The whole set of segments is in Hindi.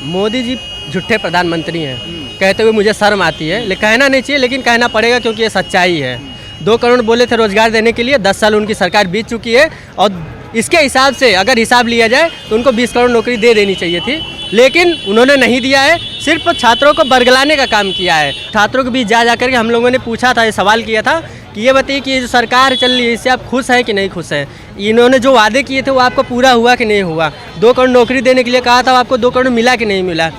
मोदी जी झूठे प्रधानमंत्री हैं कहते हुए मुझे शर्म आती है, लेकिन कहना नहीं चाहिए, लेकिन कहना पड़ेगा क्योंकि ये सच्चाई है। 2 करोड़ बोले थे रोजगार देने के लिए, 10 साल उनकी सरकार बीत चुकी है और इसके हिसाब से अगर हिसाब लिया जाए तो उनको 20 करोड़ नौकरी दे देनी चाहिए थी, लेकिन उन्होंने नहीं दिया है। सिर्फ छात्रों को बरगलाने का काम किया है। छात्रों के बीच जा कर के हम लोगों ने पूछा था, ये सवाल किया था कि ये बताइए कि ये जो सरकार चल रही है इससे आप खुश हैं कि नहीं खुश हैं। इन्होंने जो वादे किए थे वो आपको पूरा हुआ कि नहीं हुआ। 2 करोड़ नौकरी देने के लिए कहा था, आपको 2 करोड़ मिला कि नहीं मिला।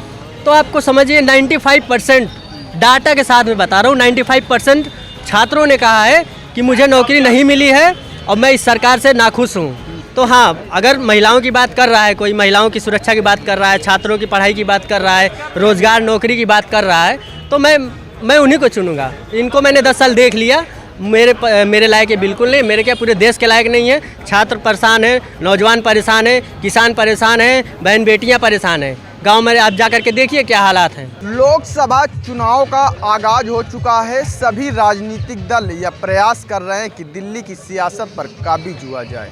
तो आपको समझिए 95% डाटा के साथ में बता रहा हूँ, 95% छात्रों ने कहा है कि मुझे नौकरी नहीं मिली है और मैं इस सरकार से नाखुश हूँ। तो हाँ, अगर महिलाओं की बात कर रहा है कोई, महिलाओं की सुरक्षा की बात कर रहा है, छात्रों की पढ़ाई की बात कर रहा है, रोज़गार नौकरी की बात कर रहा है, तो मैं उन्हीं को चुनूँगा। इनको मैंने 10 साल देख लिया, मेरे लायक ये बिल्कुल नहीं, मेरे क्या पूरे देश के लायक नहीं है। छात्र परेशान है, नौजवान परेशान है, किसान परेशान है, बहन बेटियाँ परेशान हैं। गांव में आप जा कर के देखिए क्या हालात हैं। लोकसभा चुनाव का आगाज हो चुका है। सभी राजनीतिक दल यह प्रयास कर रहे हैं कि दिल्ली की सियासत पर काबीज हुआ जाए।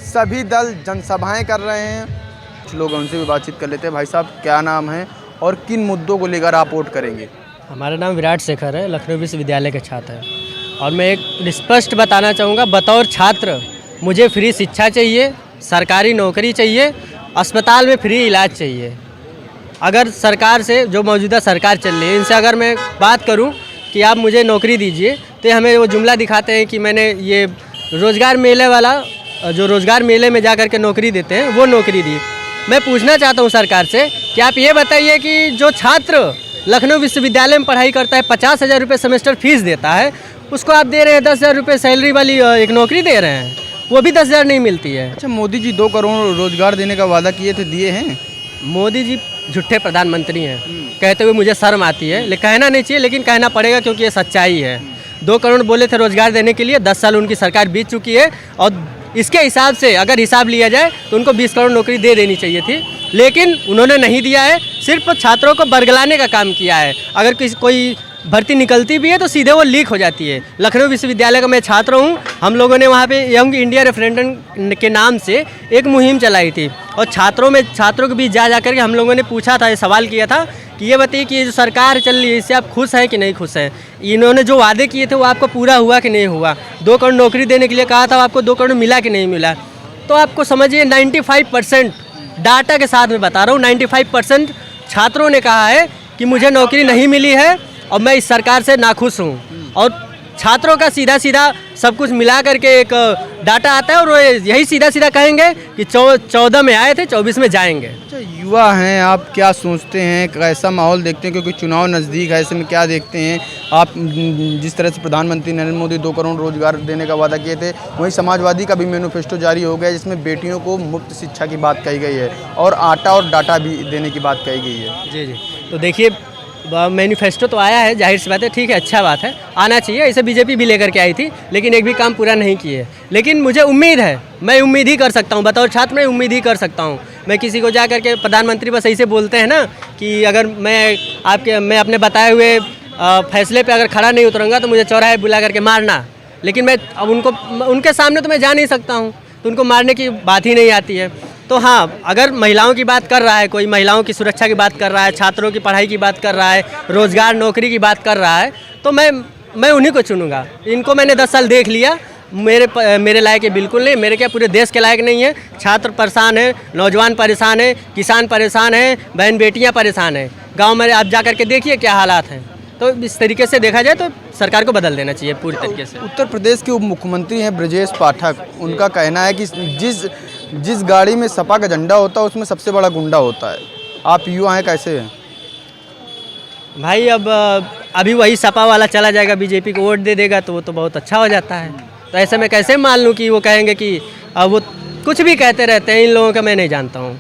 सभी दल जनसभाएं कर रहे हैं। कुछ लोग उनसे भी बातचीत कर लेते हैं। भाई साहब, क्या नाम है और किन मुद्दों को लेकर आप वोट करेंगे? हमारा नाम विराट शेखर है, लखनऊ विश्वविद्यालय के छात्र हैं और मैं एक स्पष्ट बताना चाहूँगा, बतौर छात्र मुझे फ्री शिक्षा चाहिए, सरकारी नौकरी चाहिए, अस्पताल में फ्री इलाज चाहिए। अगर सरकार से, जो मौजूदा सरकार चल रही है, इनसे अगर मैं बात करूं कि आप मुझे नौकरी दीजिए, तो हमें वो जुमला दिखाते हैं कि मैंने ये रोज़गार मेले वाला, जो रोज़गार मेले में जा कर के नौकरी देते हैं वो नौकरी दी। मैं पूछना चाहता हूं सरकार से कि आप ये बताइए कि जो छात्र लखनऊ विश्वविद्यालय में पढ़ाई करता है, 50,000 रुपये सेमेस्टर फीस देता है, उसको आप दे रहे हैं 10,000 रुपये सैलरी वाली एक नौकरी दे रहे हैं, वो भी 10,000 नहीं मिलती है। अच्छा, मोदी जी 2 करोड़ रोजगार देने का वादा किए थे, दिए हैं? मोदी जी झूठे प्रधानमंत्री हैं कहते हुए मुझे शर्म आती है, लेकिन कहना नहीं चाहिए, लेकिन कहना पड़ेगा क्योंकि ये सच्चाई है। 2 करोड़ बोले थे रोजगार देने के लिए, 10 साल उनकी सरकार बीत चुकी है और इसके हिसाब से अगर हिसाब लिया जाए तो उनको 20 करोड़ नौकरी दे देनी चाहिए थी, लेकिन उन्होंने नहीं दिया है। सिर्फ छात्रों को बरगलाने का काम किया है। अगर कोई भर्ती निकलती भी है तो सीधे वो लीक हो जाती है। लखनऊ विश्वविद्यालय का मैं छात्र हूँ। हम लोगों ने वहाँ पे यंग इंडिया रेफरेंडम के नाम से एक मुहिम चलाई थी और छात्रों के बीच जा कर के हम लोगों ने पूछा था, ये सवाल किया था कि ये बताइए कि ये जो सरकार चल रही है इससे आप खुश हैं कि नहीं खुश हैं। इन्होंने जो वादे किए थे वो आपको पूरा हुआ कि नहीं हुआ। 2 करोड़ नौकरी देने के लिए कहा था, आपको 2 करोड़ मिला कि नहीं मिला। तो आपको समझिए 95% डाटा के साथ में बता रहा हूँ, 95% छात्रों ने कहा है कि मुझे नौकरी नहीं मिली है और मैं इस सरकार से नाखुश हूँ। और छात्रों का सीधा सब कुछ मिला करके एक डाटा आता है और वो यही सीधा कहेंगे कि 14 में आए थे, 24 में जाएंगे। अच्छा, युवा हैं आप, क्या सोचते हैं, कैसा माहौल देखते हैं? क्योंकि चुनाव नज़दीक है, ऐसे में क्या देखते हैं आप? जिस तरह से प्रधानमंत्री नरेंद्र मोदी 2 करोड़ रोजगार देने का वादा किए थे, वहीं समाजवादी का भी मैनिफेस्टो जारी हो गया जिसमें बेटियों को मुफ्त शिक्षा की बात कही गई है और आटा और डाटा भी देने की बात कही गई है। जी, तो देखिए, मैनिफेस्टो तो आया है, जाहिर सी बात है, ठीक है, अच्छा बात है, आना चाहिए। इसे बीजेपी भी लेकर के आई थी, लेकिन एक भी काम पूरा नहीं किए। लेकिन मुझे उम्मीद है, मैं उम्मीद ही कर सकता हूँ, बतौर छात्र मैं उम्मीद ही कर सकता हूँ। मैं किसी को जा करके, प्रधानमंत्री बस ऐसे बोलते हैं ना कि अगर मैं अपने बताए हुए फैसले पे अगर खड़ा नहीं उतरूँगा तो मुझे चौराहे बुला करके मारना। लेकिन मैं अब उनके सामने तो मैं जा नहीं सकता हूँ, तो उनको मारने की बात ही नहीं आती है। तो हाँ, अगर महिलाओं की बात कर रहा है कोई, महिलाओं की सुरक्षा की बात कर रहा है, छात्रों की पढ़ाई की बात कर रहा है, रोज़गार नौकरी की बात कर रहा है, तो मैं उन्हीं को चुनूँगा। इनको मैंने 10 साल देख लिया, मेरे लायक ये बिल्कुल नहीं, मेरे क्या पूरे देश के लायक नहीं है। छात्र परेशान है, नौजवान परेशान है, किसान परेशान है, बहन बेटियाँ परेशान हैं। गाँव में आप जा कर के देखिए क्या हालात हैं। तो इस तरीके से देखा जाए तो सरकार को बदल देना चाहिए पूरी तरीके से। उत्तर प्रदेश के उप मुख्यमंत्री हैं ब्रजेश पाठक, उनका कहना है कि जिस गाड़ी में सपा का झंडा होता है उसमें सबसे बड़ा गुंडा होता है। आप युवा हैं, कैसे हैं? भाई, अब अभी वही सपा वाला चला जाएगा, बीजेपी को वोट दे देगा तो वो तो बहुत अच्छा हो जाता है। तो ऐसे में कैसे मान लूँ कि वो कहेंगे कि वो कुछ भी कहते रहते हैं। इन लोगों का मैं नहीं जानता हूँ,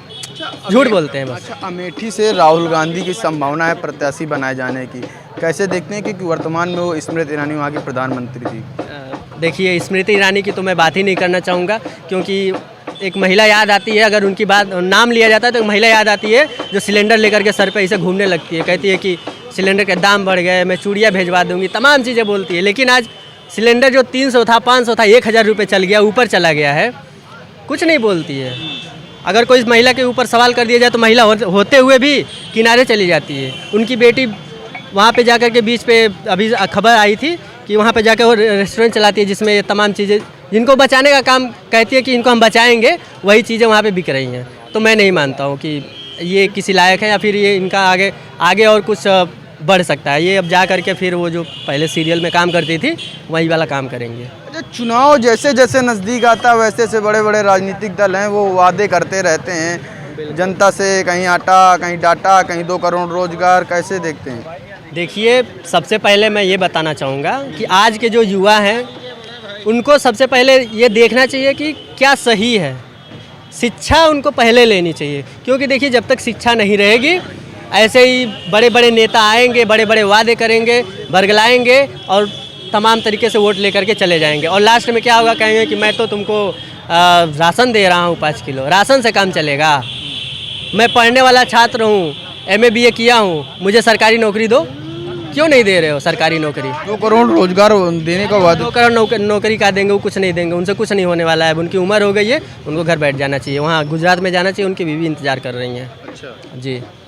झूठ बोलते हैं बस। अच्छा, अमेठी से राहुल गांधी की संभावना है प्रत्याशी बनाए जाने की, कैसे देखते हैं? क्योंकि वर्तमान में वो स्मृति ईरानी वहाँ की प्रधानमंत्री थी। देखिए, स्मृति ईरानी की तो मैं बात ही नहीं करना चाहूँगा, क्योंकि एक महिला याद आती है, अगर उनकी बात नाम लिया जाता है तो एक महिला याद आती है जो सिलेंडर लेकर के सर पे ऐसे घूमने लगती है, कहती है कि सिलेंडर के दाम बढ़ गए, मैं चूड़ियाँ भेजवा दूँगी, तमाम चीज़ें बोलती है। लेकिन आज सिलेंडर जो 300 था, 500 था, 1,000 रुपये चल गया, ऊपर चला गया है, कुछ नहीं बोलती है। अगर कोई महिला के ऊपर सवाल कर दिया जाए तो महिला होते हुए भी किनारे चली जाती है। उनकी बेटी वहाँ पे जाकर के बीच पे अभी खबर आई थी कि वहाँ पे जाकर वो रेस्टोरेंट चलाती है जिसमें ये तमाम चीज़ें जिनको बचाने का काम कहती है कि इनको हम बचाएंगे, वही चीज़ें वहाँ पे बिक रही हैं। तो मैं नहीं मानता हूँ कि ये किसी लायक है या फिर ये इनका आगे और कुछ बढ़ सकता है। ये अब जा करके फिर वो जो पहले सीरियल में काम करती थी वही वाला काम करेंगे। अच्छा, चुनाव जैसे जैसे नज़दीक आता है वैसे से बड़े बड़े राजनीतिक दल हैं वो वादे करते रहते हैं जनता से, कहीं आटा, कहीं डाटा, कहीं 2 करोड़ रोजगार। कैसे देखते हैं? देखिए, सबसे पहले मैं ये बताना चाहूँगा कि आज के जो युवा हैं उनको सबसे पहले ये देखना चाहिए कि क्या सही है। शिक्षा उनको पहले लेनी चाहिए, क्योंकि देखिए जब तक शिक्षा नहीं रहेगी ऐसे ही बड़े बड़े नेता आएंगे, बड़े बड़े वादे करेंगे, बरगलाएंगे और तमाम तरीके से वोट लेकर के चले जाएंगे और लास्ट में क्या होगा, कहेंगे कि मैं तो तुमको राशन दे रहा हूँ 5 किलो। राशन से काम चलेगा? मैं पढ़ने वाला छात्र हूँ, MA BA किया हूँ, मुझे सरकारी नौकरी दो। क्यों नहीं दे रहे हो सरकारी नौकरी? 2 करोड़ रोजगार देने का वादा। 2 करोड़ नौकरी का देंगे, वो कुछ नहीं देंगे, उनसे कुछ नहीं होने वाला है। उनकी उम्र हो गई है, उनको घर बैठ जाना चाहिए, वहाँ गुजरात में जाना चाहिए, उनकी बीवी इंतजार कर रही हैं। अच्छा जी।